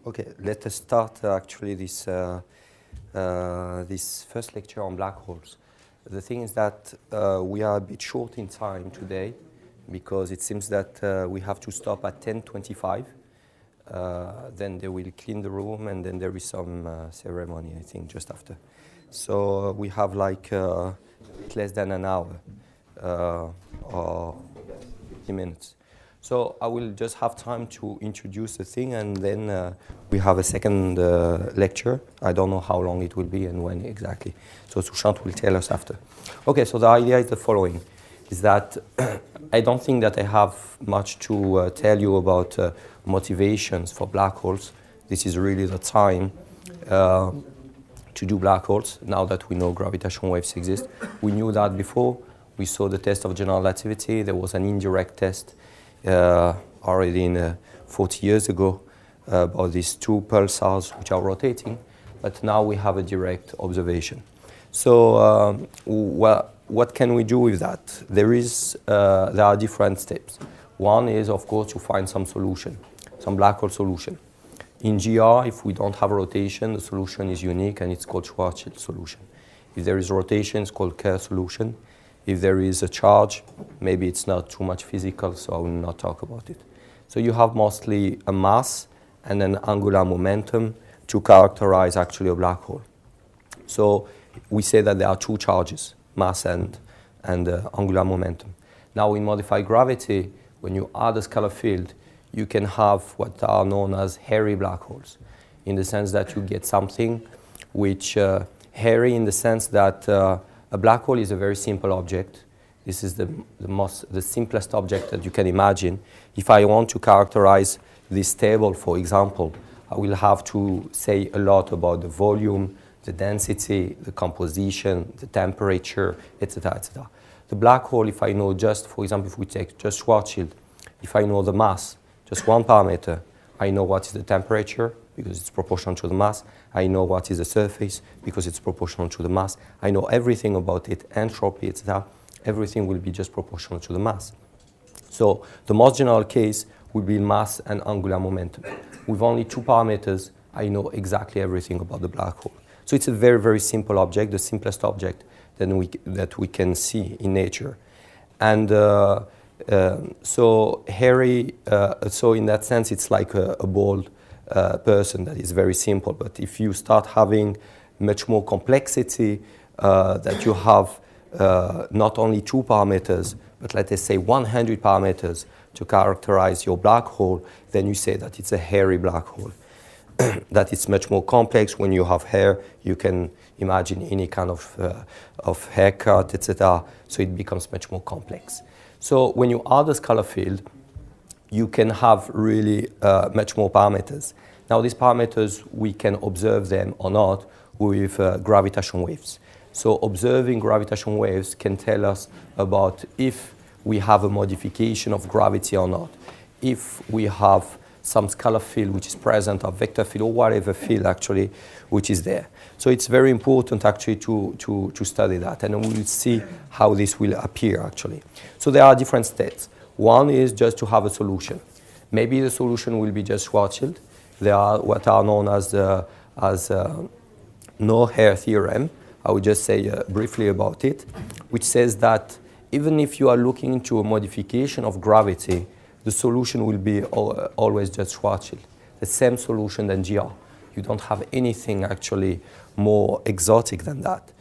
Okay, let us start actually this first lecture on black holes. The thing is that we are a bit short in time today because it seems that we have to stop at 10:25. Then they will clean the room and then there is some ceremony, I think, just after. So we have like less than an hour or 50 minutes. So I will just have time to introduce the thing and then we have a second lecture. I don't know how long it will be and when exactly. So Sushant will tell us after. Okay, so the idea is the following, is that I don't think that I have much to tell you about motivations for black holes. This is really the time to do black holes, now that we know gravitational waves exist. We knew that before. We saw the test of general relativity. There was an indirect test already in 40 years ago about these two pulsars which are rotating, but now we have a direct observation. So what can we do with that? There are different steps. One is, of course, to find some solution, some black hole solution. In GR, if we don't have rotation, the solution is unique and it's called Schwarzschild solution. If there is rotation, it's called Kerr solution. If there is a charge, maybe it's not too much physical, so I will not talk about it. So you have mostly a mass and an angular momentum to characterize actually a black hole. So we say that there are two charges, mass and angular momentum. Now in modified gravity, when you add a scalar field, you can have what are known as hairy black holes, in the sense that you get something which, hairy in the sense that a black hole is a very simple object. This is the simplest object that you can imagine. If I want to characterize this table, for example, I will have to say a lot about the volume, the density, the composition, the temperature, etc., etc. The black hole, if I know just, for example, if we take just Schwarzschild, if I know the mass, just one parameter, I know what is the temperature, because it's proportional to the mass. I know what is the surface, because it's proportional to the mass. I know everything about it, entropy, etc. Everything will be just proportional to the mass. So the most general case would be mass and angular momentum. With only two parameters, I know exactly everything about the black hole. So it's a very, very simple object, the simplest object that we can see in nature. And so hairy, so in that sense, it's like a bald person that is very simple. But if you start having much more complexity, that you have not only two parameters, but let us say 100 parameters to characterize your black hole, then you say that it's a hairy black hole. That it's much more complex. When you have hair, you can imagine any kind of haircut, etc. So it becomes much more complex. So when you add a scalar field, you can have really much more parameters. Now these parameters, we can observe them or not with gravitational waves. So observing gravitational waves can tell us about if we have a modification of gravity or not, if we have some scalar field which is present, or vector field, or whatever field actually which is there. So it's very important actually to study that, and we will see how this will appear actually. So there are different states. One is just to have a solution. Maybe the solution will be just Schwarzschild. There are what are known as no-hair theorem. I will just say briefly about it, which says that even if you are looking into a modification of gravity, the solution will be always just Schwarzschild, the same solution than GR. You don't have anything actually more exotic than that.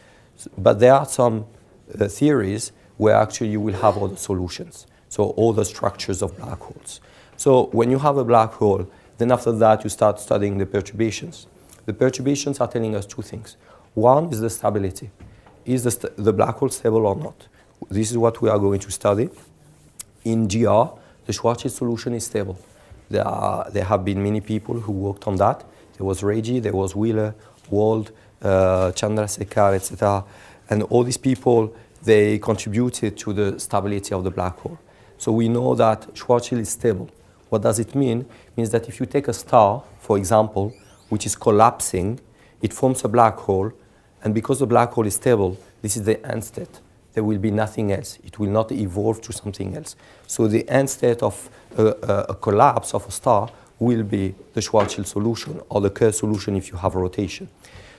But there are some theories where actually you will have all the solutions, so all the structures of black holes. So when you have a black hole, then after that you start studying the perturbations. The perturbations are telling us two things. One is the stability. Is the black hole stable or not? This is what we are going to study. In GR, the Schwarzschild solution is stable. There have been many people who worked on that. There was Reggie, there was Wheeler, Wald, Chandrasekhar, etc. And all these people, they contributed to the stability of the black hole. So we know that Schwarzschild is stable. What does it mean? It means that if you take a star, for example, which is collapsing. It forms a black hole, and because the black hole is stable, this is the end state. There will be nothing else. It will not evolve to something else. So the end state of a collapse of a star will be the Schwarzschild solution, or the Kerr solution if you have a rotation.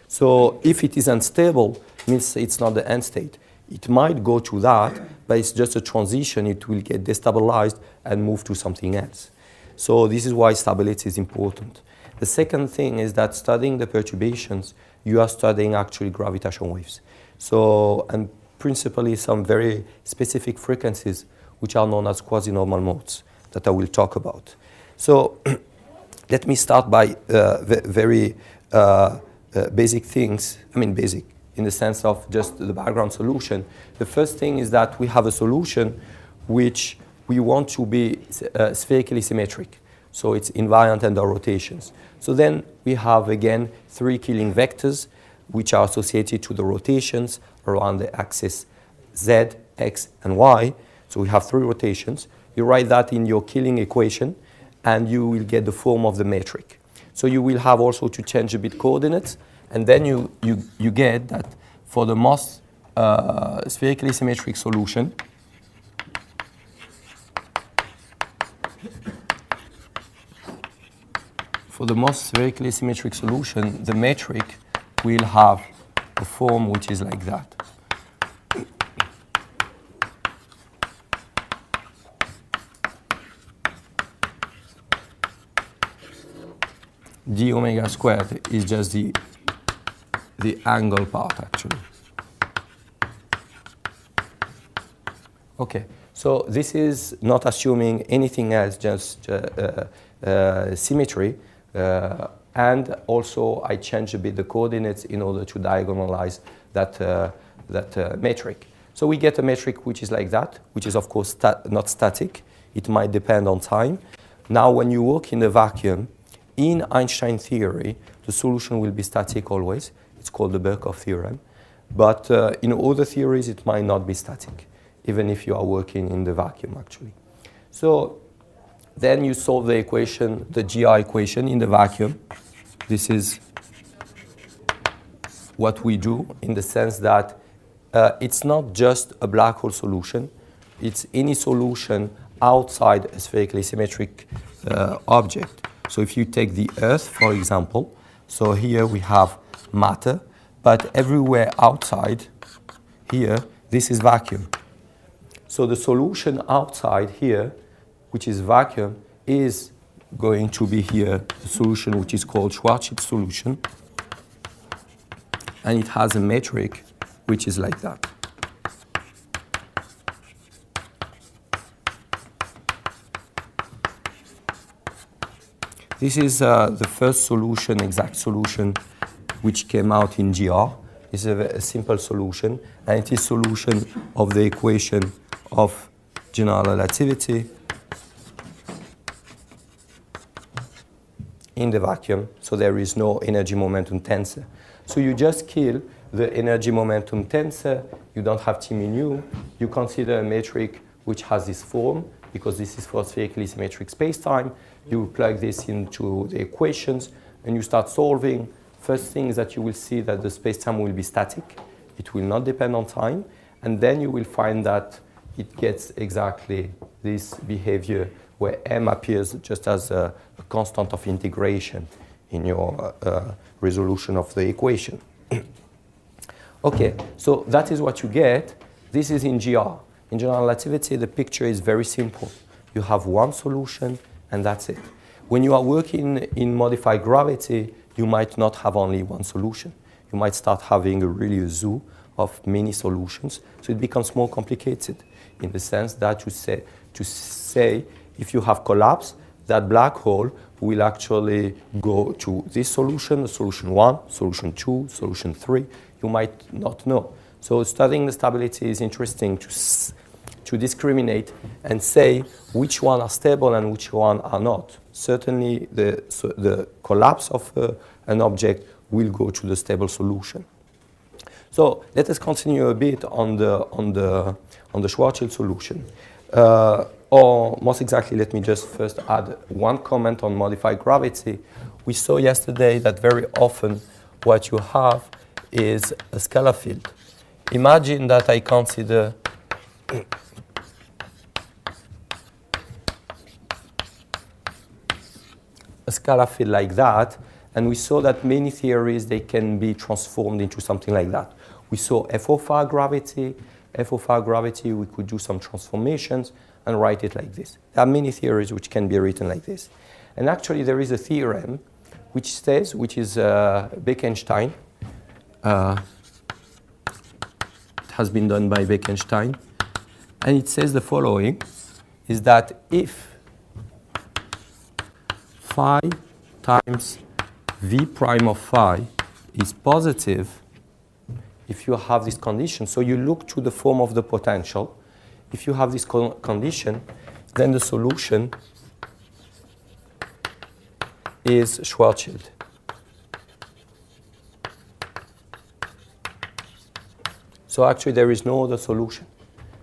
So if it is unstable, it means it's not the end state. It might go to that, but it's just a transition. It will get destabilized and move to something else. So this is why stability is important. The second thing is that studying the perturbations, you are studying actually gravitational waves. So, and principally some very specific frequencies, which are known as quasi-normal modes, that I will talk about. So let me start by very basic things. I mean basic in the sense of just the background solution. The first thing is that we have a solution which we want to be spherically symmetric. So it's invariant under rotations. So then we have again 3 Killing vectors which are associated to the rotations around the axis Z, X, and Y. So we have 3 rotations. You write that in your Killing equation and you will get the form of the metric. So you will have also to change a bit coordinates, and then you get that for the most spherically symmetric solution, the metric will have a form which is like that. D omega squared is just the angle part, actually. Okay, so this is not assuming anything else, just symmetry. And also, I change a bit the coordinates in order to diagonalize that metric. So we get a metric which is like that, which is, of course, not static. It might depend on time. Now, when you work in a vacuum, in Einstein theory, the solution will be static always. It's called the Birkhoff theorem. But in other theories, it might not be static, even if you are working in the vacuum, actually. So then you solve the equation, the GI equation in the vacuum. This is what we do in the sense that it's not just a black hole solution. It's any solution outside a spherically symmetric object. So if you take the Earth, for example, so here we have matter, but everywhere outside here, this is vacuum. So the solution outside here, which is vacuum, is going to be here the solution which is called Schwarzschild solution, and it has a metric which is like that. This is the first solution, exact solution, which came out in GR. This is a simple solution, and it is solution of the equation of general relativity in the vacuum, so there is no energy momentum tensor. So you just kill the energy momentum tensor, you don't have T mu, you consider a metric which has this form, because this is for spherically symmetric spacetime. You plug this into the equations and you start solving. First thing is that you will see that the spacetime will be static. It will not depend on time. And then you will find that it gets exactly this behavior where m appears just as a constant of integration in your resolution of the equation. Okay, so that is what you get. This is in GR. In general relativity, the picture is very simple. You have one solution, and that's it. When you are working in modified gravity, you might not have only one solution. You might start having a zoo of many solutions. So it becomes more complicated in the sense that to say if you have collapse, that black hole will actually go to this solution, solution 1, solution 2, solution 3. You might not know. So studying the stability is interesting to discriminate and say which one are stable and which one are not. Certainly, the collapse of an object will go to the stable solution. So let us continue a bit on the Schwarzschild solution. Or most exactly, let me just first add one comment on modified gravity. we saw yesterday that very often what you have is a scalar field. Imagine that I consider a scalar field like that, and we saw that many theories, they can be transformed into something like that. We saw f of r gravity. F of r gravity, we could do some transformations and write it like this. There are many theories which can be written like this. And actually, there is a theorem which says, which is Bekenstein. It has been done by Bekenstein. And it says the following, is that if phi times v prime of phi is positive, if you have this condition, so you look to the form of the potential. If you have this condition, then the solution is Schwarzschild. So actually there is no other solution.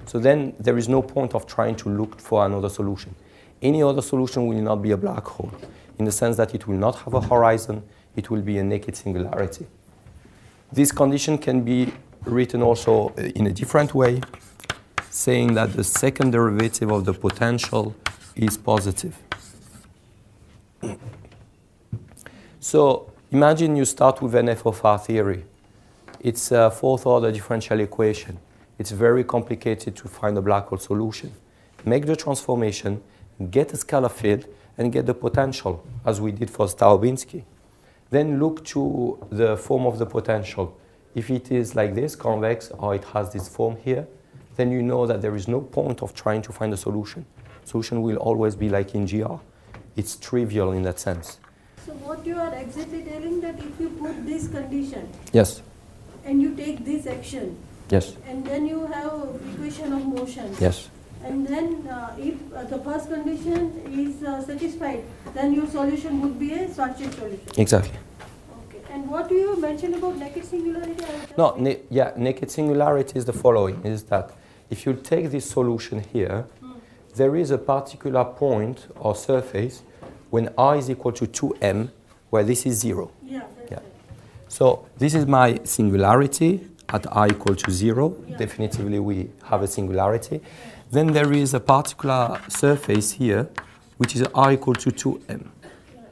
So then there is no point of trying to look for another solution. Any other solution will not be a black hole, in the sense that it will not have a horizon, it will be a naked singularity. This condition can be written also in a different way, saying that the second derivative of the potential is positive. So imagine you start with an f of r theory. It's a fourth order differential equation. It's very complicated to find a black hole solution. Make the transformation, get a scalar field, and get the potential, as we did for Starobinsky. Then look to the form of the potential. If it is like this, convex, or it has this form here, then you know that there is no point of trying to find a solution. Solution will always be like in GR. It's trivial in that sense. So what you are exactly telling, that if you put this condition, yes, and you take this action, yes, and then you have equation of motion, yes, and then if the first condition is satisfied, then your solution would be a Schwarzschild solution. exactly. Okay. And what do you mention about naked singularity? No, naked singularity is the following, is that if you take this solution here, there is a particular point or surface when r is equal to 2m, where this is 0. Yeah, that's right. So this is my singularity at r equal to 0. Yeah. Definitively we have a singularity. Then there is a particular surface here, which is r equal to 2m. Yeah,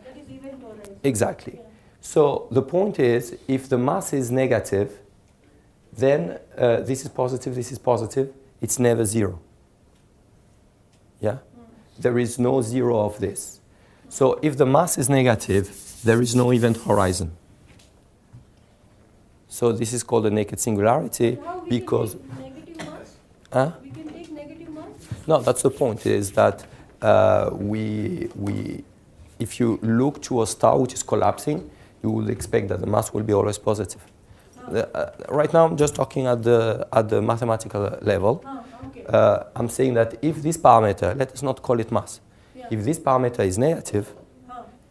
that is event horizon. Exactly. Yeah. So the point is, if the mass is negative, then this is positive, it's never 0. Yeah? There is no 0 of this. So if the mass is negative, there is no event horizon. So this is called a naked singularity because... Can take negative mass? Huh? We can take negative mass? No, that's the point, is that if you look to a star which is collapsing, you would expect that the mass will be always positive. Right now, I'm just talking at the mathematical level. Okay. I'm saying that if this parameter, let us not call it mass, Yeah. if this parameter is negative,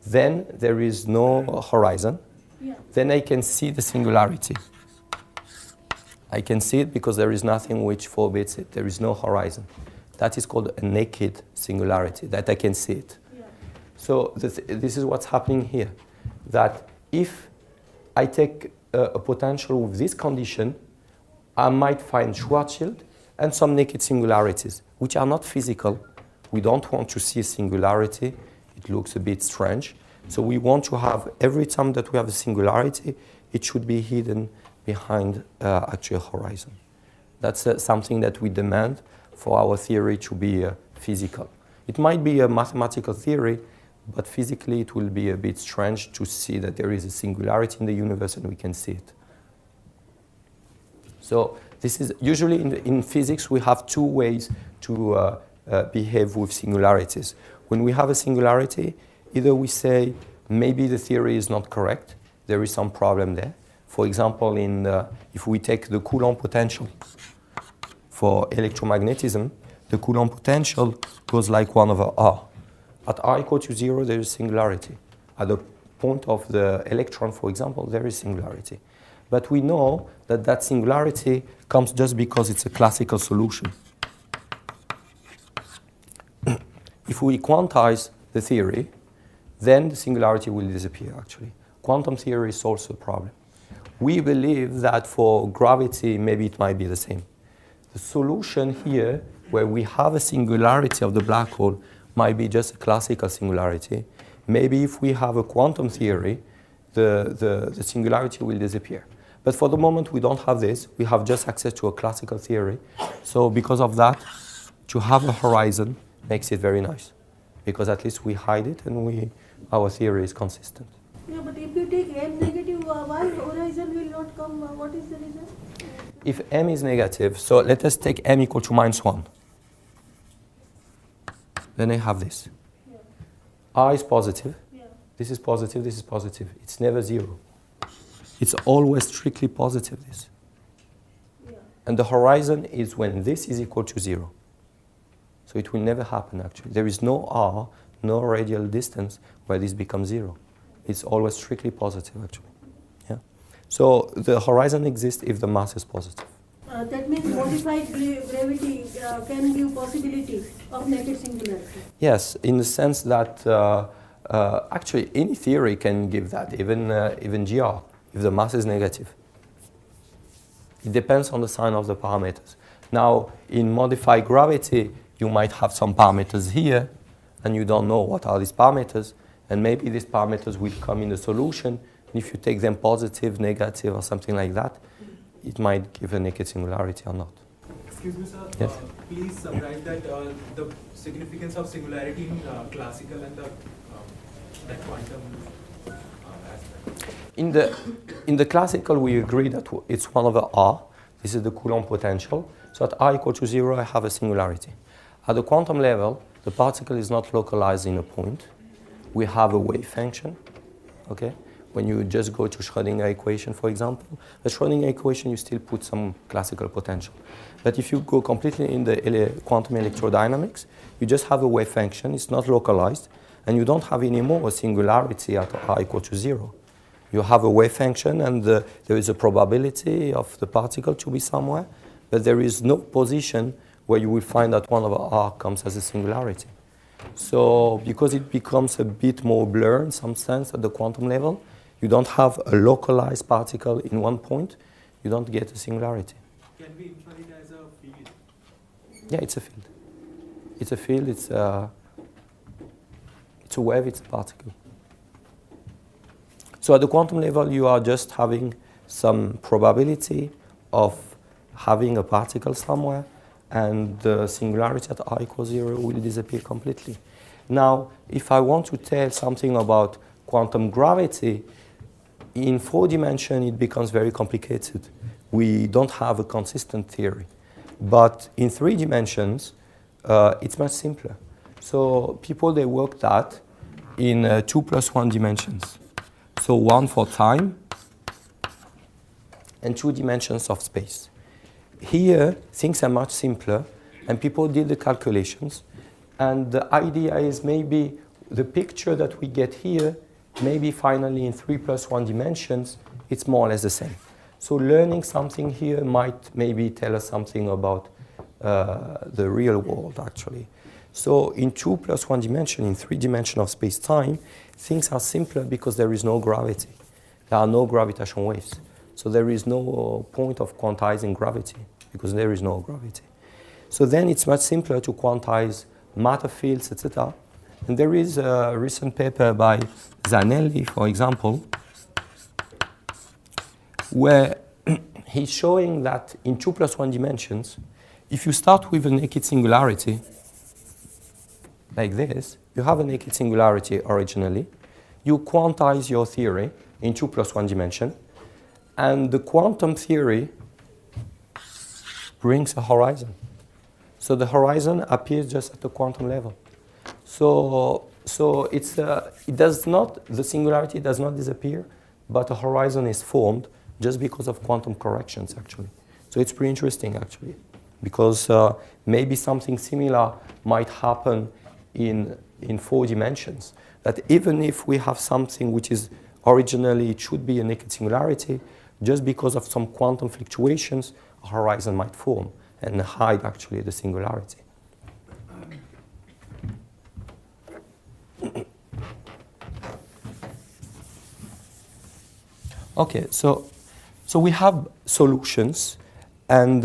then there is no horizon. Yeah. Then I can see the singularity. I can see it because there is nothing which forbids it. There is no horizon. That is called a naked singularity, that I can see it. Yeah. So this is what's happening here, that if I take a potential with this condition, I might find Schwarzschild and some naked singularities, which are not physical. We don't want to see a singularity. It looks a bit strange. So we want to have, every time that we have a singularity, it should be hidden behind actually a horizon. That's something that we demand for our theory to be physical. It might be a mathematical theory, but physically it will be a bit strange to see that there is a singularity in the universe and we can see it. So this is usually in physics we have two ways to behave with singularities. When we have a singularity, either we say maybe the theory is not correct, there is some problem there. For example, if we take the Coulomb potential for electromagnetism, the Coulomb potential goes like 1 over r. At r equal to 0, there is singularity. At the point of the electron, for example, there is singularity. But we know that that singularity comes just because it's a classical solution. If we quantize the theory, then the singularity will disappear actually. Quantum theory solves the problem. We believe that for gravity, maybe it might be the same. The solution here, where we have a singularity of the black hole, might be just a classical singularity. Maybe if we have a quantum theory, the singularity will disappear. But for the moment, we don't have this. We have just access to a classical theory. So because of that, to have a horizon makes it very nice, because at least we hide it and our theory is consistent. Yeah, but if you take m negative, why horizon will not come? What is the reason? If m is negative, so let us take m equal to -1. Then I have this. Yeah. R is positive. Yeah. This is positive, this is positive. It's never 0. It's always strictly positive, this. Yeah. And the horizon is when this is equal to 0. So it will never happen, actually. There is no R, no radial distance where this becomes 0. It's always strictly positive, actually. Yeah. So the horizon exists if the mass is positive. That means modified gravity can give possibility of naked singularity. Yes, in the sense that actually any theory can give that, even GR, if the mass is negative. It depends on the sign of the parameters. Now, in modified gravity, you might have some parameters here, and you don't know what are these parameters, and maybe these parameters will come in the solution, and if you take them positive, negative, or something like that, it might give a naked singularity or not. Excuse me, sir. Yes. Please summarize that the significance of singularity in classical and the quantum aspect. In the classical, we agree that it's 1 over r. This is the Coulomb potential. So at r equal to 0, I have a singularity. At the quantum level, the particle is not localized in a point. We have a wave function, okay? When you just go to Schrödinger equation, for example, the Schrödinger equation, you still put some classical potential. But if you go completely in the quantum electrodynamics, you just have a wave function, it's not localized, and you don't have anymore a singularity at r equal to 0. You have a wave function, and there is a probability of the particle to be somewhere, but there is no position where you will find that 1 over r comes as a singularity. So because it becomes a bit more blurred in some sense at the quantum level, you don't have a localized particle in one point, you don't get a singularity. Can we infer it as a field? Yeah, it's a field. It's a field, it's a wave, it's a particle. So at the quantum level, you are just having some probability of having a particle somewhere, and the singularity at r equals 0 will disappear completely. Now, if I want to tell something about quantum gravity, in 4 dimensions, it becomes very complicated. We don't have a consistent theory. But in 3 dimensions, it's much simpler. So people, they work that in 2 + 1 dimensions. So 1 for time and 2 dimensions of space. Here, things are much simpler, and people did the calculations. And the idea is maybe the picture that we get here, maybe finally in 3 + 1 dimensions, it's more or less the same. So learning something here might maybe tell us something about the real world, actually. So in 2 + 1 dimension, in 3 dimensions of space-time, things are simpler because there is no gravity. There are no gravitational waves. So there is no point of quantizing gravity because there is no gravity. So then it's much simpler to quantize matter fields, etc. And there is a recent paper by Zanelli, for example, where he's showing that in 2 + 1 dimensions, if you start with a naked singularity, like this, you have a naked singularity originally, you quantize your theory in 2 + 1 dimension, and the quantum theory brings a horizon. So the horizon appears just at the quantum level. So the singularity does not disappear, but a horizon is formed just because of quantum corrections, actually. So it's pretty interesting, actually, because maybe something similar might happen in 4 dimensions. That even if we have something which is originally, it should be a naked singularity, just because of some quantum fluctuations, a horizon might form and hide actually the singularity. Okay, so we have solutions, and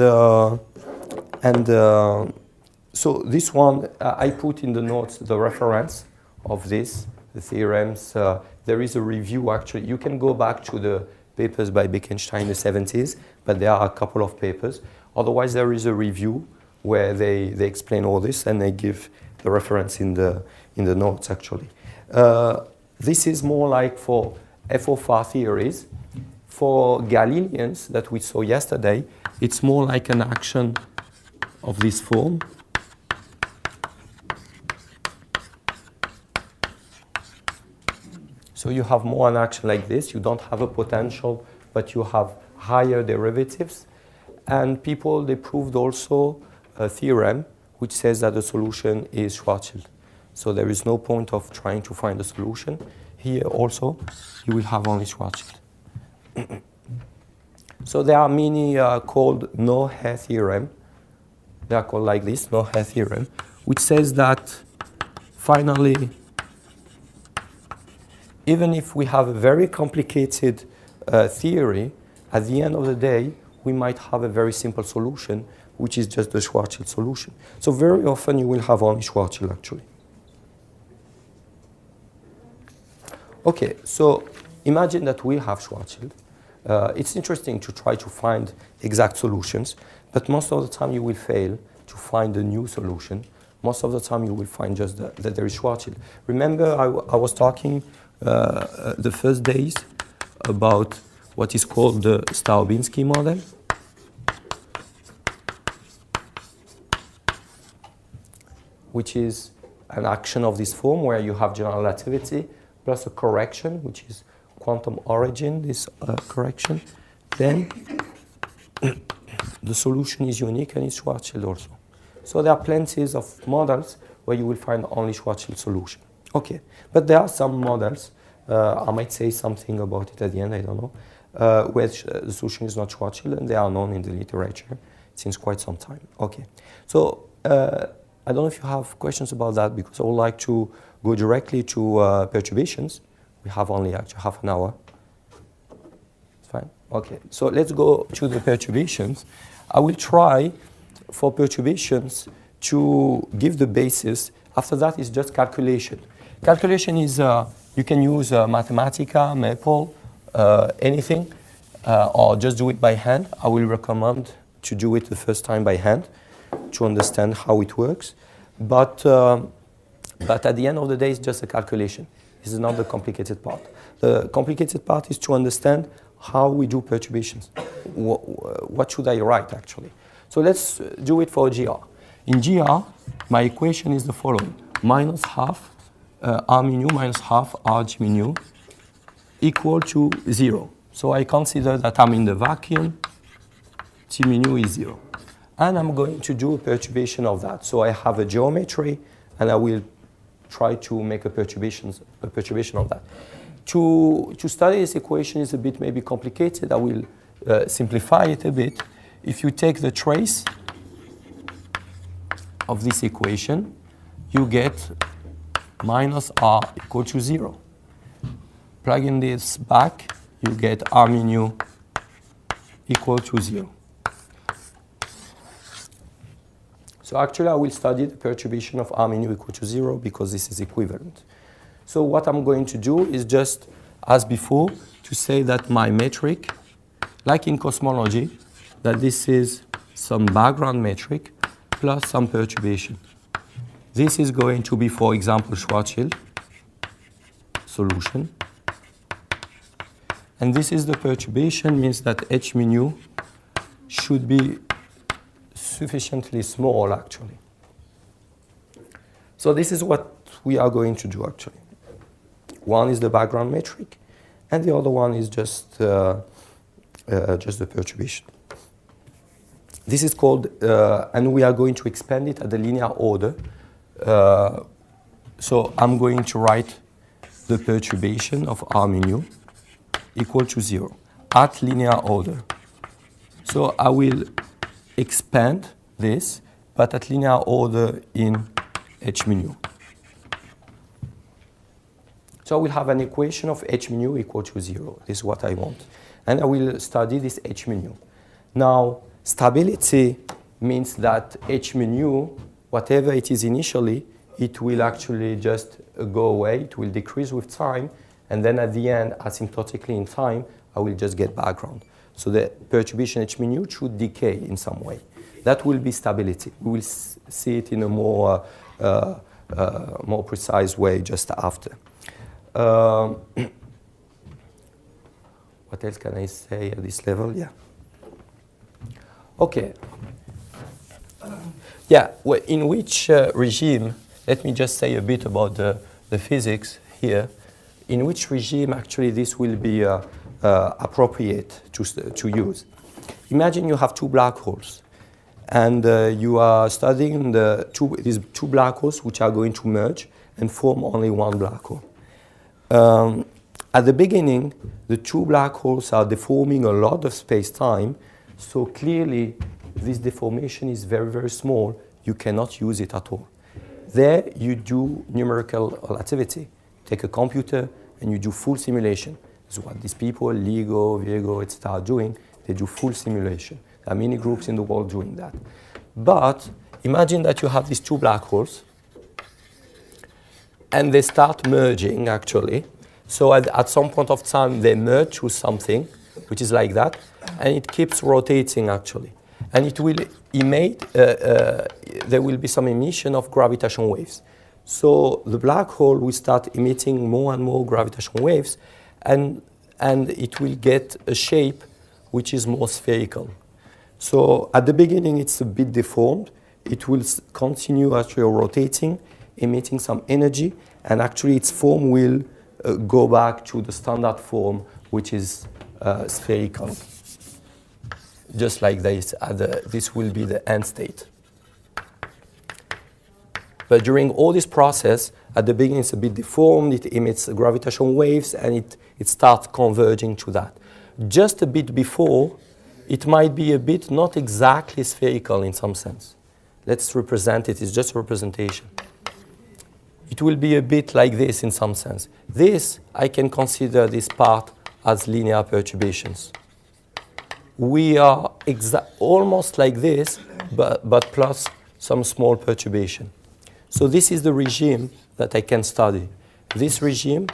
so this one I put in the notes the reference of this, the theorems. There is a review actually. You can go back to the papers by Bekenstein in the 70s, but there are a couple of papers. Otherwise, there is a review where they explain all this and they give the reference in the notes actually. This is more like for FOFR theories. For Galileans that we saw yesterday, it's more like an action of this form. So you have more an action like this. You don't have a potential, but you have higher derivatives. And people, they proved also a theorem which says that the solution is Schwarzschild. So there is no point of trying to find a solution. Here also, you will have only Schwarzschild. So there are many called no-hair theorem. They are called like this, no-hair theorem, which says that finally, even if we have a very complicated theory, at the end of the day, we might have a very simple solution, which is just the Schwarzschild solution. So very often you will have only Schwarzschild actually. Okay, so imagine that we have Schwarzschild. It's interesting to try to find exact solutions, but most of the time you will fail to find a new solution. Most of the time you will find just that there is Schwarzschild. Remember I was talking the first days about what is called the Staubinski model. Which is an action of this form where you have general relativity plus a correction, which is quantum origin, this correction. Then the solution is unique and it's Schwarzschild also. So there are plenty of models where you will find only Schwarzschild solution. Okay, but there are some models, I might say something about it at the end, I don't know, where the solution is not Schwarzschild, and they are known in the literature since quite some time. Okay, so I don't know if you have questions about that, because I would like to go directly to perturbations. We have only actually half an hour. It's fine? Okay, so let's go to the perturbations. I will try for perturbations to give the basis. After that is just calculation. Calculation is, you can use Mathematica, Maple, anything, or just do it by hand. I will recommend to do it the first time by hand to understand how it works. But at the end of the day, it's just a calculation. This is not the complicated part. The complicated part is to understand how we do perturbations. What should I write, actually? So let's do it for GR. In GR, my equation is the following. Minus half R mu minus half R G mu equal to 0. So I consider that I'm in the vacuum. T mu is 0. And I'm going to do a perturbation of that. So I have a geometry, and I will try to make a perturbation of that. To study this equation is a bit maybe complicated. I will simplify it a bit. If you take the trace of this equation, you get minus R equal to 0. Plugging this back, you get R mu equal to 0. So actually, I will study the perturbation of R mu equal to 0 because this is equivalent. So what I'm going to do is just, as before, to say that my metric, like in cosmology, that this is some background metric plus some perturbation. This is going to be, for example, Schwarzschild solution. And this is the perturbation, means that H mu should be sufficiently small, actually. So this is what we are going to do, actually. One is the background metric, and the other one is just the perturbation. This is called, and we are going to expand it at the linear order. So I'm going to write the perturbation of R mu equal to 0 at linear order. So I will expand this, but at linear order in H mu. So I will have an equation of h mu equal to 0. This is what I want. And I will study this h mu. Now, stability means that h mu, whatever it is initially, it will actually just go away. It will decrease with time. And then at the end, asymptotically in time, I will just get background. So the perturbation h mu should decay in some way. That will be stability. We will see it in a more precise way just after. What else can I say at this level? Yeah. Okay. Yeah, well, in which regime, let me just say a bit about the physics here. In which regime actually this will be appropriate to use. Imagine you have two black holes. And you are studying these two black holes which are going to merge and form only one black hole. At the beginning, the two black holes are deforming a lot of space-time, so clearly this deformation is very, very small. You cannot use it at all. There you do numerical relativity. Take a computer and you do full simulation. This is what these people, LIGO, Virgo, etc. are doing. They do full simulation. There are many groups in the world doing that. But imagine that you have these two black holes and they start merging actually. So at some point of time they merge with something which is like that, and it keeps rotating actually. And it will emit, there will be some emission of gravitational waves. So the black hole will start emitting more and more gravitational waves, and it will get a shape which is more spherical. So at the beginning it's a bit deformed. It will continue actually rotating, emitting some energy, and actually its form will go back to the standard form, which is spherical. Just like this, this will be the end state. But during all this process, at the beginning it's a bit deformed, it emits gravitational waves, and it starts converging to that. Just a bit before, it might be a bit not exactly spherical in some sense. Let's represent it, it's just a representation. It will be a bit like this in some sense. This, I can consider this part as linear perturbations. We are almost like this, but plus some small perturbation. So this is the regime that I can study. This regime,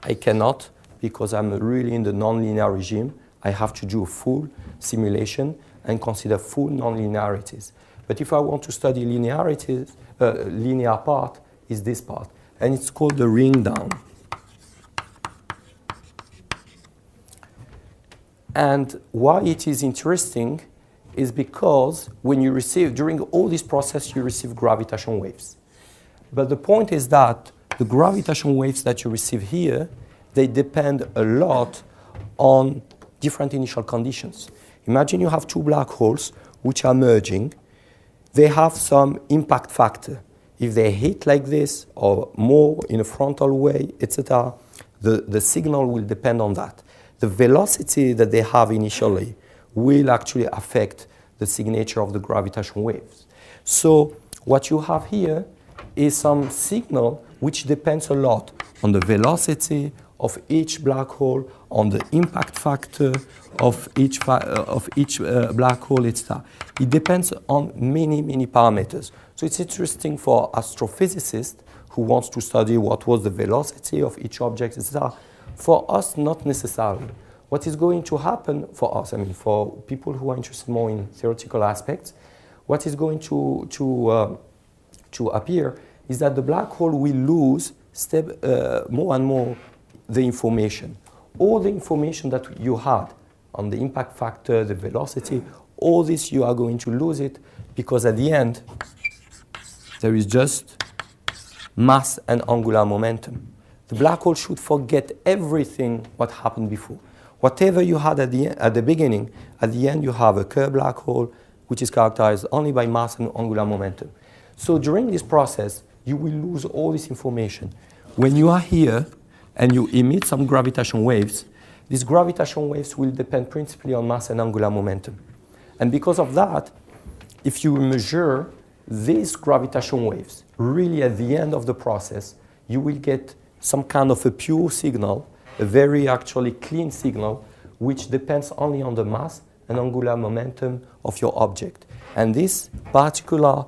I cannot, because I'm really in the nonlinear regime. I have to do a full simulation and consider full nonlinearities. But if I want to study linearities, linear part is this part, and it's called the ring down. And why it is interesting is because when you receive, during all this process, you receive gravitational waves. But the point is that the gravitational waves that you receive here, they depend a lot on different initial conditions. Imagine you have two black holes which are merging. They have some impact factor. If they hit like this or more in a frontal way, etc., the signal will depend on that. The velocity that they have initially will actually affect the signature of the gravitational waves. So what you have here is some signal which depends a lot on the velocity of each black hole, on the impact factor of each black hole, etc. It depends on many, many parameters. So it's interesting for astrophysicists who wants to study what was the velocity of each object, etc. For us, not necessarily. What is going to happen for us, I mean, for people who are interested more in theoretical aspects, what is going to appear is that the black hole will lose more and more the information. All the information that you had on the impact factor, the velocity, all this you are going to lose it, because at the end there is just mass and angular momentum. The black hole should forget everything what happened before. Whatever you had at the beginning, at the end you have a curved black hole which is characterized only by mass and angular momentum. So during this process, you will lose all this information. When you are here and you emit some gravitational waves, these gravitational waves will depend principally on mass and angular momentum. And because of that, if you measure these gravitational waves, really at the end of the process, you will get some kind of a pure signal, a very actually clean signal, which depends only on the mass and angular momentum of your object. And these particular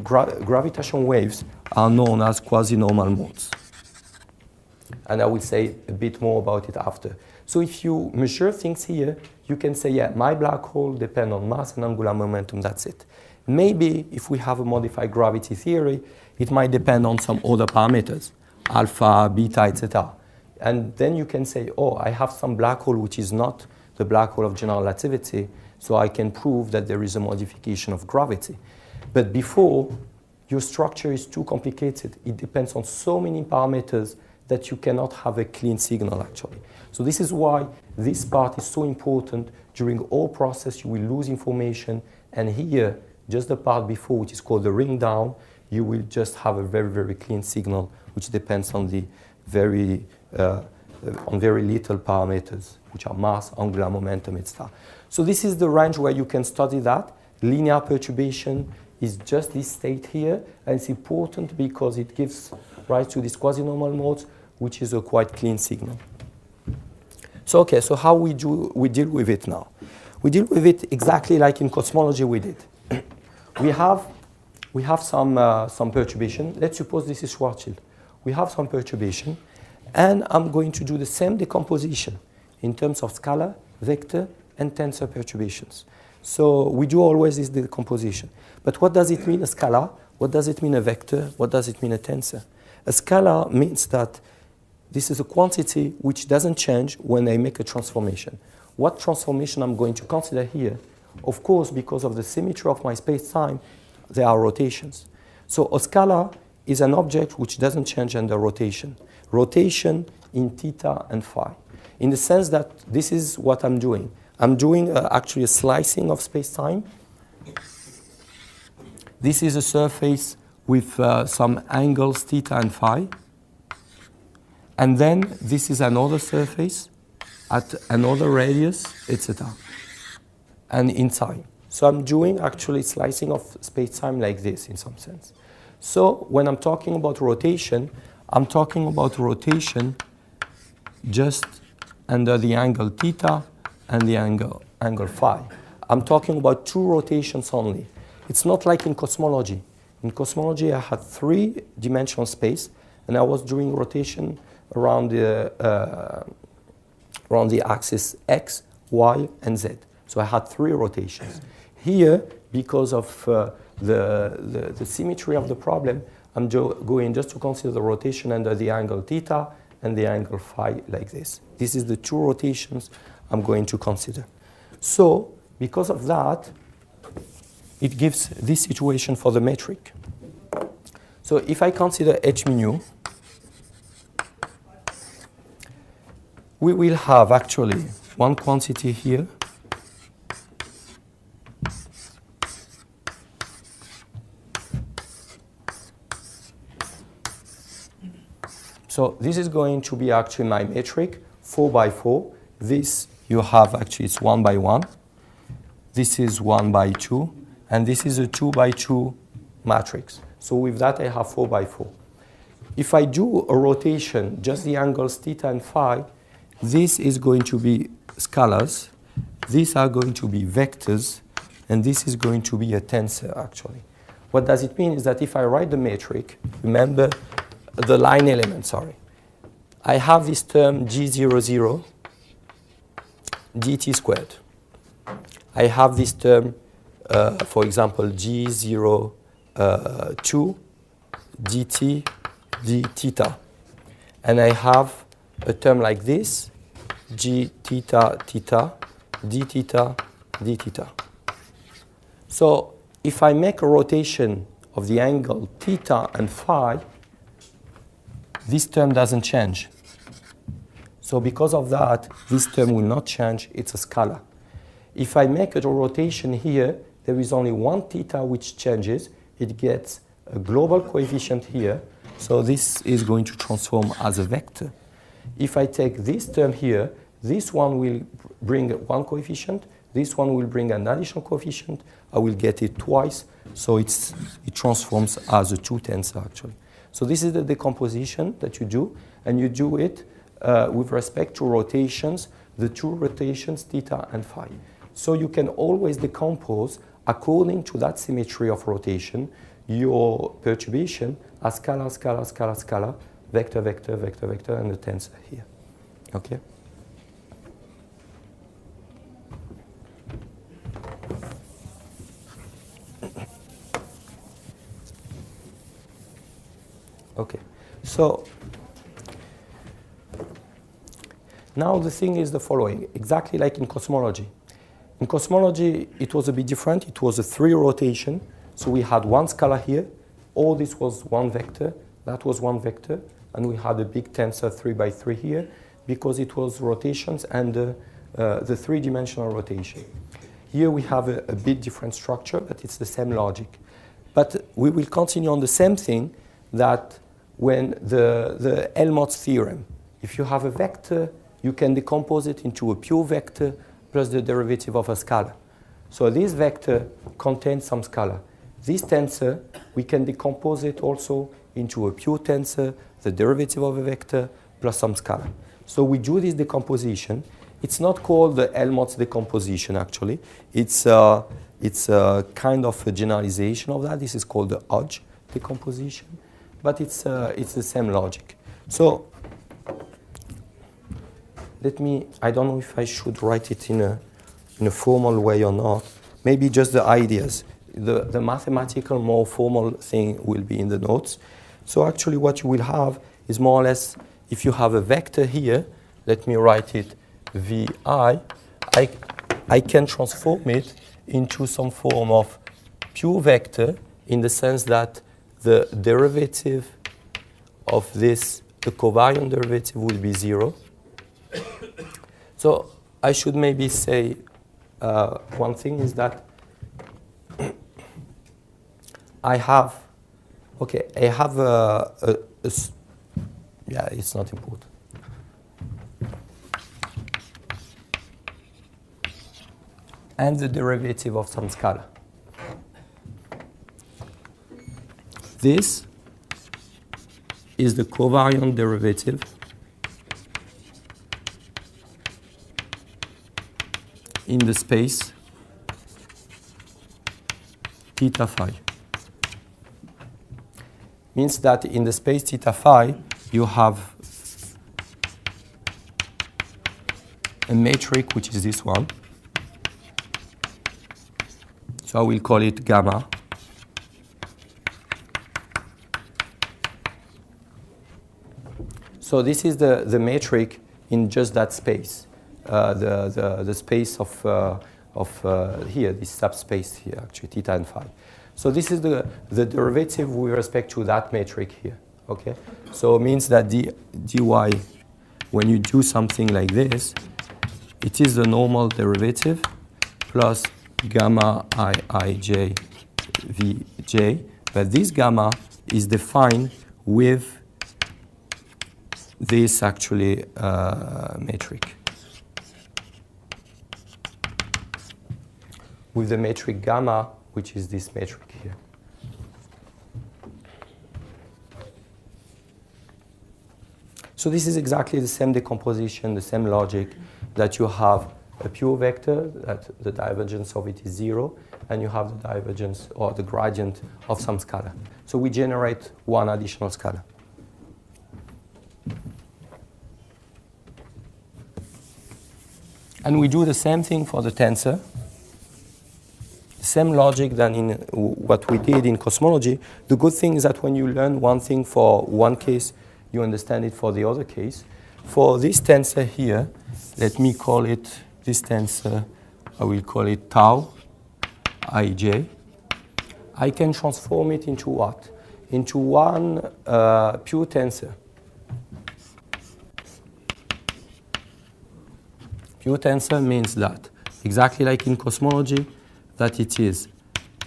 gravitation waves are known as quasi-normal modes. And I will say a bit more about it after. So if you measure things here, you can say, yeah, my black hole depends on mass and angular momentum, that's it. Maybe if we have a modified gravity theory, it might depend on some other parameters, alpha, beta, etc. And then you can say, oh, I have some black hole which is not the black hole of general relativity, so I can prove that there is a modification of gravity. But before, your structure is too complicated. It depends on so many parameters that you cannot have a clean signal, actually. So this is why this part is so important. During all process, you will lose information. And here, just the part before, which is called the ring down, you will just have a very, very clean signal, which depends on the very little parameters, which are mass, angular momentum, etc. So this is the range where you can study that. Linear perturbation is just this state here, and it's important because it gives rise to these quasi-normal modes, which is a quite clean signal. So okay, so how we deal with it now? We deal with it exactly like in cosmology we did. we have some perturbation. Let's suppose this is Schwarzschild. We have some perturbation, and I'm going to do the same decomposition in terms of scalar, vector, and tensor perturbations. So we do always this decomposition. But what does it mean, a scalar? What does it mean, a vector? What does it mean, a tensor? A scalar means that this is a quantity which doesn't change when I make a transformation. What transformation I'm going to consider here? Of course, because of the symmetry of my space-time, there are rotations. So a scalar is an object which doesn't change under rotation. Rotation in theta and phi. In the sense that this is what I'm doing. I'm doing actually a slicing of space-time. This is a surface with some angles theta and phi. And then this is another surface at another radius, etc. And in time. So I'm doing actually slicing of space-time like this in some sense. So when I'm talking about rotation, I'm talking about rotation just under the angle theta and the angle phi. I'm talking about two rotations only. It's not like in cosmology. In cosmology, I had three-dimensional space, and I was doing rotation around the axis x, y, and z. So I had three rotations. Here, because of the symmetry of the problem, I'm going just to consider the rotation under the angle theta and the angle phi like this. This is the two rotations I'm going to consider. So, because of that, it gives this situation for the metric. So if I consider h mu, we will have actually one quantity here. So this is going to be actually my metric, 4 by 4. This you have actually, it's 1 by 1. This is 1 by 2. And this is a 2 by 2 matrix. So with that, I have 4 by 4. If I do a rotation, just the angles theta and phi, this is going to be scalars. These are going to be vectors. And this is going to be a tensor, actually. What does it mean is that if I write the metric, remember the line element, sorry. I have this term G00 dt squared. I have this term, for example, G02 dt d theta. And I have a term like this, G theta theta, d theta, d theta. So if I make a rotation of the angle theta and phi, this term doesn't change. So because of that, this term will not change. It's a scalar. If I make a rotation here, there is only one theta which changes. It gets a global coefficient here. So this is going to transform as a vector. If I take this term here, this one will bring one coefficient. This one will bring an additional coefficient. I will get it twice. So it transforms as a two tensor, actually. So this is the decomposition that you do, and you do it with respect to rotations, the two rotations, theta and phi. So you can always decompose, according to that symmetry of rotation, your perturbation as scalar, scalar, scalar, scalar, vector, vector, vector, vector, and the tensor here. Okay? Okay, so now the thing is the following, exactly like in cosmology. In cosmology, it was a bit different. It was a 3 rotation. So we had one scalar here. All this was one vector. That was one vector. And we had a big tensor 3 by 3 here because it was rotations and the 3-dimensional rotation. Here we have a bit different structure, but it's the same logic. But we will continue on the same thing, that when the Elmar Theorem, if you have a vector, you can decompose it into a pure vector plus the derivative of a scalar. So this vector contains some scalar. This tensor, we can decompose it also into a pure tensor, the derivative of a vector plus some scalar. So we do this decomposition. It's not called the Helmholtz decomposition, actually. It's a kind of a generalization of that. This is called the Hodge decomposition, but it's the same logic. So I don't know if I should write it in a formal way or not. Maybe just the ideas. The mathematical, more formal thing will be in the notes. So actually what you will have is more or less, if you have a vector here, let me write it Vi, I can transform it into some form of pure vector in the sense that the derivative of this, the covariant derivative will be 0. So I should maybe say one thing is that I have yeah, it's not important. And the derivative of some scalar. This is the covariant derivative in the space theta phi. Means that in the space theta phi, you have a metric, which is this one. So I will call it gamma. So this is the metric in just that space, the space of here, this subspace here, actually, theta and phi. So this is the derivative with respect to that metric here, okay? So it means that dy, when you do something like this, it is the normal derivative plus gamma ij vj, but this gamma is defined with this actually metric. With the metric gamma, which is this metric here. So this is exactly the same decomposition, the same logic, that you have a pure vector, that the divergence of it is 0, and you have the divergence or the gradient of some scalar. So we generate one additional scalar. And we do the same thing for the tensor. Same logic than in what we did in cosmology. The good thing is that when you learn one thing for one case, you understand it for the other case. For this tensor here, let me call it, this tensor, I will call it tau ij. I can transform it into what? Into one pure tensor. Pure tensor means that, exactly like in cosmology, that it is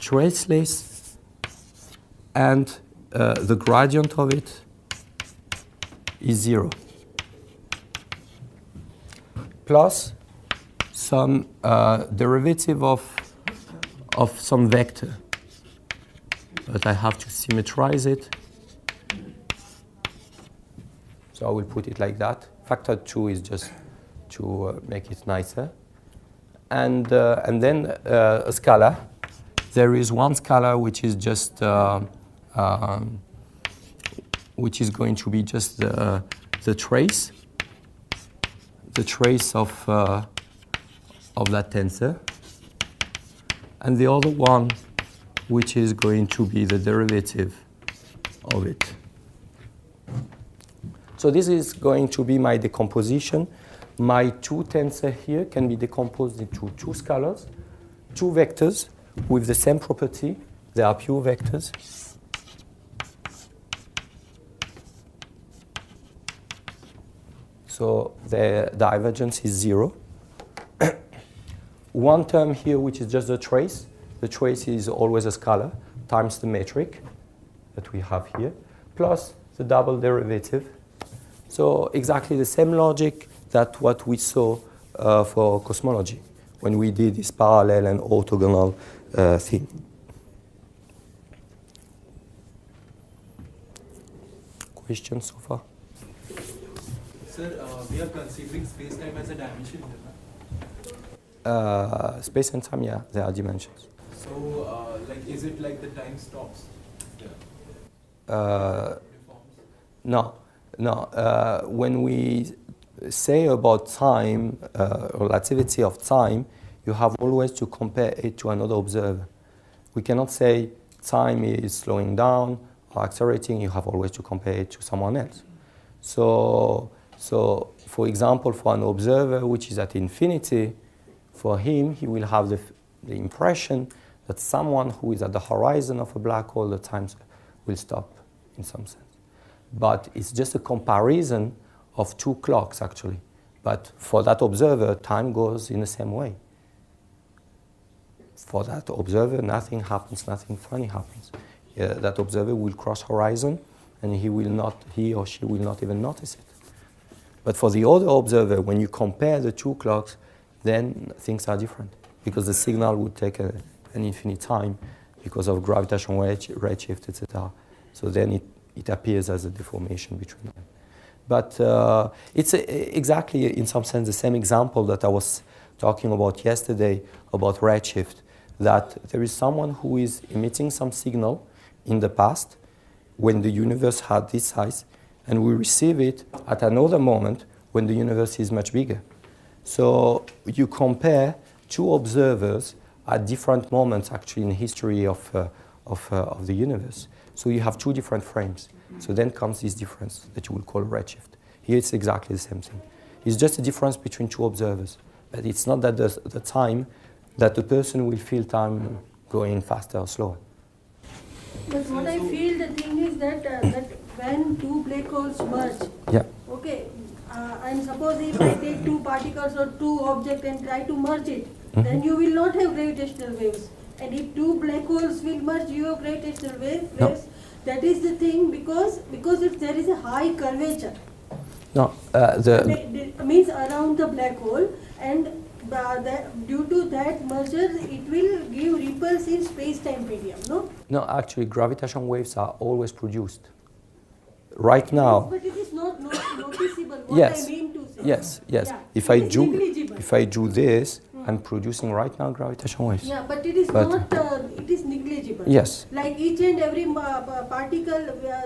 traceless and the gradient of it is 0. Plus some derivative of some vector. But I have to symmetrize it So I will put it like that. Factor 2 is just to make it nicer. And then a scalar. There is one scalar which is just which is going to be just the trace of that tensor, and the other one which is going to be the derivative of it. So this is going to be my decomposition. My two tensors here can be decomposed into two scalars, two vectors with the same property. They are pure vectors. So the divergence is 0. One term here which is just the trace. The trace is always a scalar times the metric that we have here, plus the double derivative. So exactly the same logic that what we saw for cosmology when we did this parallel and orthogonal thing. Questions so far? Sir, we are considering space-time as a dimension. Space and time, yeah, there are dimensions. So, like, is it like the time stops? No. When we say about time, relativity of time, you have always to compare it to another observer. We cannot say time is slowing down or accelerating. You have always to compare it to someone else. So for example, for an observer which is at infinity, for him, he will have the impression that someone who is at the horizon of a black hole, the time will stop in some sense. But it's just a comparison of two clocks, actually. But for that observer, time goes in the same way. For that observer, nothing happens, nothing funny happens. That observer will cross horizon, and he or she will not even notice it. But for the other observer, when you compare the two clocks, then things are different, because the signal would take an infinite time because of gravitational redshift, etc. So then it appears as a deformation between them. But it's exactly, in some sense, the same example that I was talking about yesterday about redshift, that there is someone who is emitting some signal in the past when the universe had this size, and we receive it at another moment when the universe is much bigger. So you compare two observers at different moments, actually, in the history of the universe. So you have two different frames. So then comes this difference that you will call redshift. Here it's exactly the same thing. It's just a difference between two observers. But it's not that the time that the person will feel time going faster or slower. But what I feel, the thing is that that when two black holes merge, Yeah. okay, and suppose if I take two particles or two objects and try to merge it, then you will not have gravitational waves. And if two black holes will merge, you have gravitational waves. No. That is the thing, because if there is a high curvature. No, Means around the black hole, and due to that merger, it will give ripples in space-time medium, no? No, actually, gravitational waves are always produced. Right now. Yes, but it is not noticeable. What Yes. I mean to say. Yes. Yeah. If It I do this, I'm producing right now gravitational waves. Yeah, but it is not. It is negligible. Yes. Like each and every particle,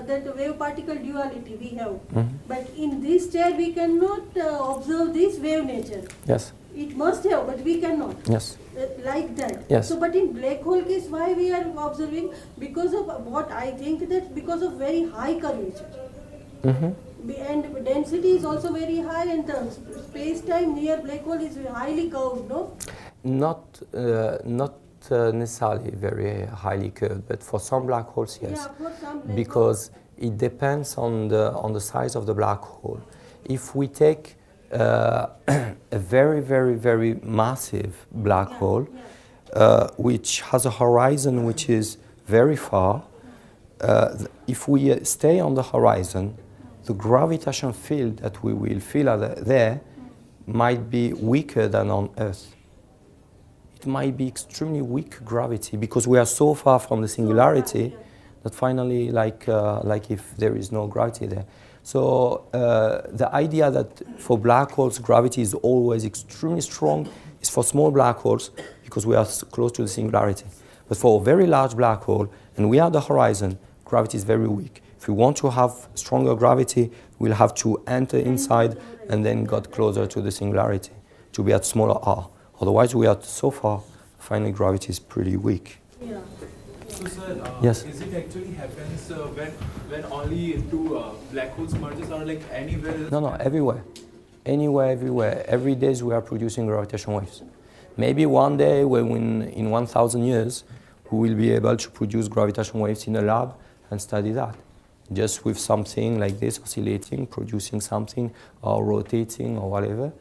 that wave-particle duality we have. But in this chair, we cannot observe this wave nature. Yes. It must have, but we cannot. Yes. Like that. Yes. So, but in black hole case, why we are observing? Because of what I think, that because of very high curvature. And density is also very high, and the space-time near black hole is highly curved, no? Not necessarily very highly curved, but for some black holes, yes. Yeah, for some black Because it depends on the size of the black hole. If we take a very, very, very massive black hole, which has a horizon which is very far, if we stay on the horizon, the gravitational field that we will feel there might be weaker than on Earth. It might be extremely weak gravity, because we are so far from the singularity that finally, like if there is no gravity there. So the idea that for black holes gravity is always extremely strong is for small black holes because we are close to the singularity. But for a very large black hole, and we are the horizon, gravity is very weak. If we want to have stronger gravity, we'll have to enter inside and then get closer to the singularity to be at smaller r. Otherwise, we are so far, finally gravity is pretty weak. Yeah. So, sir, Yes. is it actually happens when only two black holes merges, or like anywhere else? No, everywhere. Anywhere, everywhere. Every day we are producing gravitational waves. Maybe one day, when in 1,000 years, we will be able to produce gravitational waves in a lab and study that. Just with something like this oscillating, producing something, or rotating, or whatever.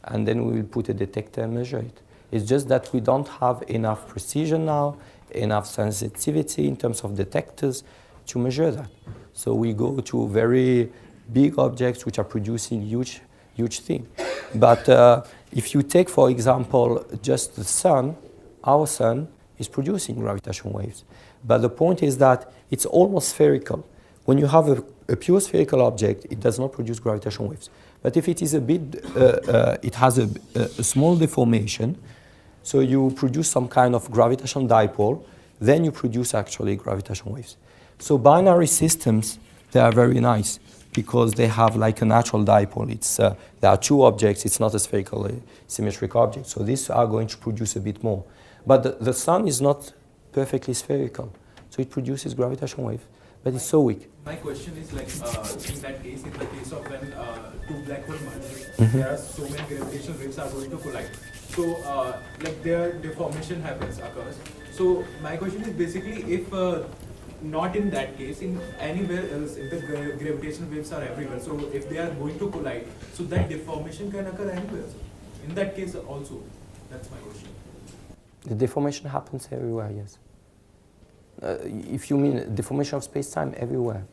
And then we will put a detector and measure it. It's just that we don't have enough precision now, enough sensitivity in terms of detectors to measure that. So we go to very big objects which are producing huge things. But if you take, for example, just the sun, our sun is producing gravitational waves. But the point is that it's almost spherical. When you have a pure spherical object, it does not produce gravitational waves. But if it is a bit, it has a small deformation, so you produce some kind of gravitational dipole, then you produce actually gravitational waves. So binary systems, they are very nice because they have like a natural dipole. There are two objects, it's not a spherical symmetric object. So these are going to produce a bit more. But the sun is not perfectly spherical, so it produces gravitational waves, but it's so weak. My question is like, in that case, in the case of when two black holes merge, there are so many gravitational waves are going to collide. So like their deformation occurs. So my question is basically, if not in that case, in anywhere else, if the gravitational waves are everywhere, so if they are going to collide, so that deformation can occur anywhere. So in that case also, that's my question. The deformation happens everywhere, yes. If you mean deformation of space-time, everywhere.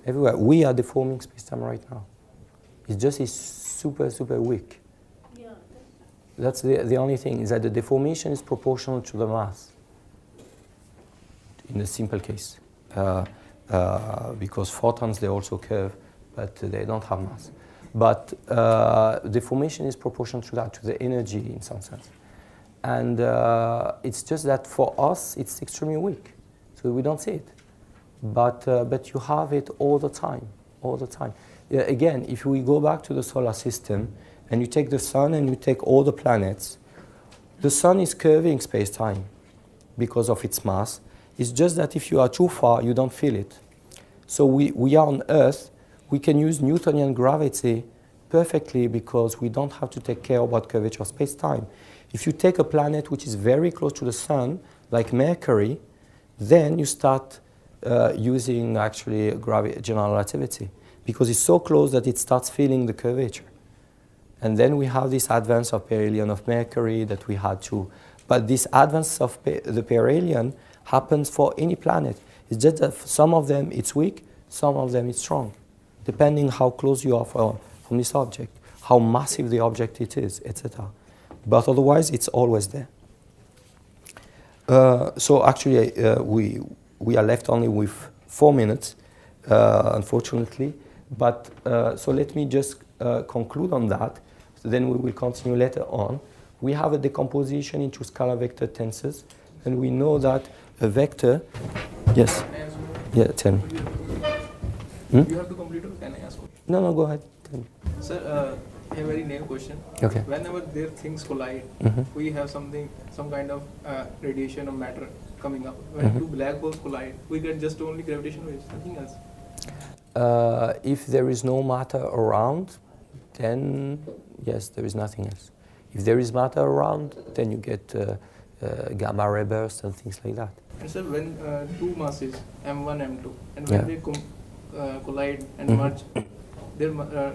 Everywhere. We are deforming space-time right now. It's just super weak. Yeah. That's the only thing, is that the deformation is proportional to the mass. In the simple case. Because photons, they also curve, but they don't have mass. But deformation is proportional to that, to the energy in some sense. And it's just that for us, it's extremely weak. So we don't see it. But you have it all the time. Yeah, again, if we go back to the solar system, and you take the sun and you take all the planets, the sun is curving space-time because of its mass. It's just that if you are too far, you don't feel it. So we are on Earth. We can use Newtonian gravity perfectly because we don't have to take care about curvature of space-time. If you take a planet which is very close to the sun, like Mercury, then you start using actually general relativity because it's so close that it starts feeling the curvature. And then we have this advance of perihelion of Mercury that we had to. But this advance of the perihelion happens for any planet. It's just that some of them it's weak, some of them it's strong, depending how close you are from this object, how massive the object it is, etc. But otherwise, it's always there. So actually, we are left only with 4 minutes, unfortunately. But so let me just conclude on that. So then we will continue later on. We have a decomposition into scalar vector tensors, and we know that a vector. Yes. Yeah, tell me. You have to complete or can I ask? No, go ahead. Tell me. Sir, a very naive question. Okay. Whenever their things collide, we have some kind of radiation of matter coming up. When two black holes collide, we get just only gravitational waves, nothing else. If there is no matter around, then yes, there is nothing else. If there is matter around, then you get gamma ray bursts and things like that. And sir, when two masses, M1, M2, and when they collide and merge, their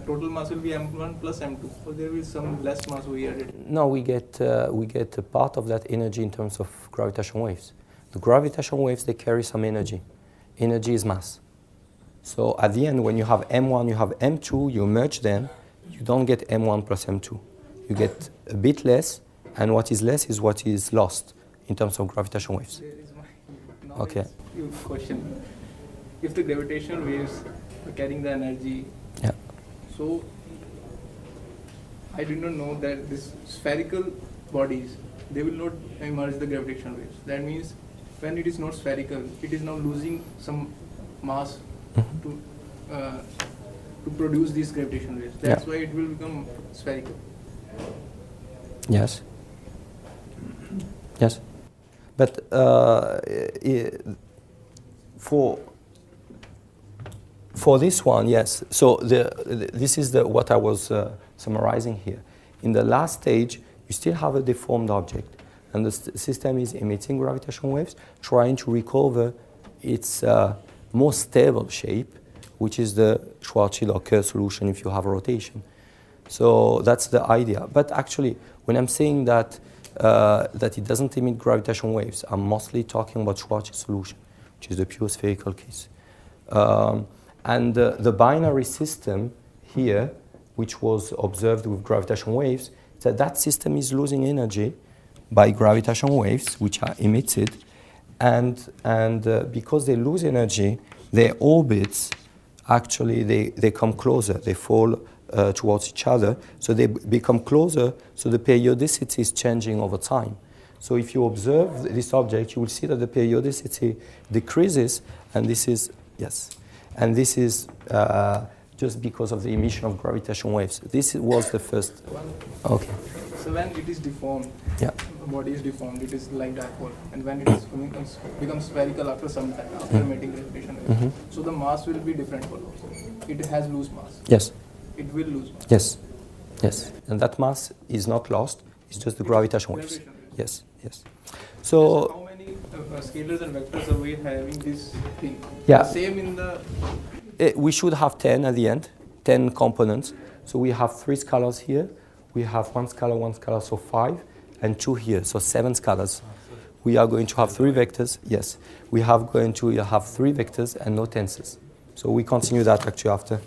total mass will be M1 plus M2, or there will be some less mass we added? No, we get a part of that energy in terms of gravitational waves. The gravitational waves, they carry some energy. Energy is mass. So at the end, when you have M1, you have M2, you merge them, you don't get M1 plus M2. You get a bit less, and what is less is what is lost in terms of gravitational waves. There is my question. If the gravitational waves are carrying the energy So I did not know that this spherical bodies, they will not emerge the gravitational waves. That means when it is not spherical, it is now losing some mass to produce these gravitational waves. That's why it will become spherical. Yes. Yes. But for this one, yes. So this is what I was summarizing here. In the last stage, you still have a deformed object, and the system is emitting gravitational waves, trying to recover its more stable shape, which is the Schwarzschild or Kerr solution if you have a rotation. So that's the idea. But actually, when I'm saying that that it doesn't emit gravitational waves, I'm mostly talking about Schwarzschild solution, which is the pure spherical case. And the binary system here, which was observed with gravitational waves, that system is losing energy by gravitational waves, which are emitted, and because they lose energy, their orbits actually they come closer, they fall towards each other, so they become closer, so the periodicity is changing over time. So if you observe this object, you will see that the periodicity decreases, and this is, yes, and this is just because of the emission of gravitational waves. This was the first, okay. So when it is deformed, yeah. The body is deformed, it is like dipole, and when it is becomes spherical after some time, after emitting gravitational waves, so the mass will be different for it. It has loose mass. Yes. It will lose mass. Yes. Yes. And that mass is not lost, it's just the gravitational waves. Yes, yes. So how many scalars and vectors are we having this thing? Yeah. The same in the... We should have 10 at the end, 10 components. So we have 3 scalars here, we have 1 scalar, so 5, and 2 here, so 7 scalars. We are going to have 3 vectors, yes. We are going to have 3 vectors and no tensors. So we continue that actually after.